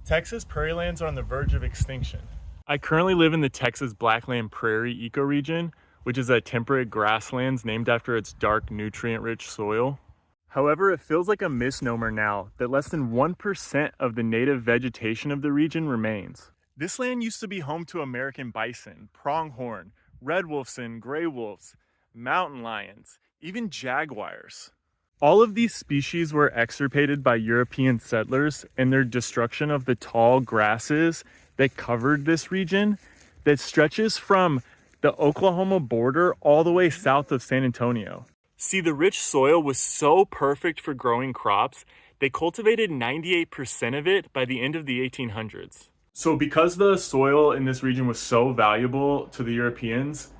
Texas prairie lands are on the verge of extinction. I currently live in the Texas Blackland Prairie ecoregion, which is a temperate grasslands named after its dark, nutrient-rich soil. However, it feels like a misnomer now that less than 1% of the native vegetation of the region remains. This land used to be home to American bison, pronghorn, red wolves and gray wolves, mountain lions, even jaguars. All of these species were extirpated by European settlers and their destruction of the tall grasses that covered this region that stretches from the Oklahoma border all the way south of San Antonio. See, the rich soil was so perfect for growing crops, they cultivated 98% of it by the end of the 1800s. So because the soil in this region was so valuable to the Europeans,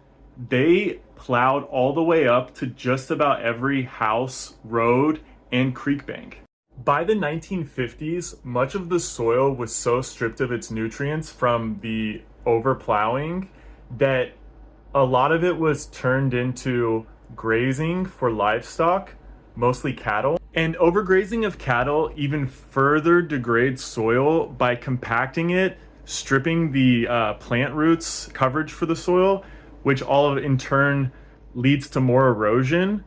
they plowed all the way up to just about every house, road, and creek bank. By the 1950s, much of the soil was so stripped of its nutrients from the overplowing that a lot of it was turned into grazing for livestock, mostly cattle. And overgrazing of cattle even further degrades soil by compacting it, stripping the plant roots coverage for the soil, which all of it in turn leads to more erosion,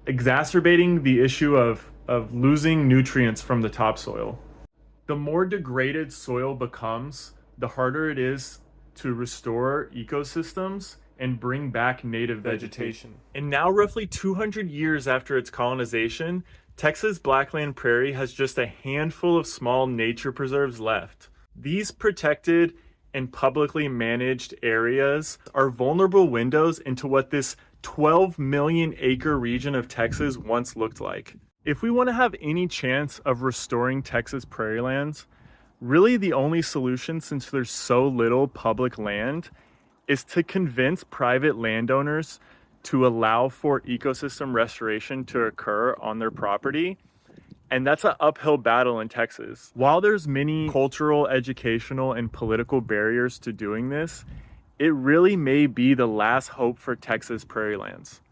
exacerbating the issue of losing nutrients from the topsoil. The more degraded soil becomes, the harder it is to restore ecosystems and bring back native vegetation. And now, roughly 200 years after its colonization, Texas Blackland Prairie has just a handful of small nature preserves left. These protected and publicly managed areas are vulnerable windows into what this 12 million acre region of Texas once looked like. If we want to have any chance of restoring Texas prairie lands, really the only solution, since there's so little public land, is to convince private landowners to allow for ecosystem restoration to occur on their property. And that's an uphill battle in Texas. While there's many cultural, educational, and political barriers to doing this, it really may be the last hope for Texas prairie lands.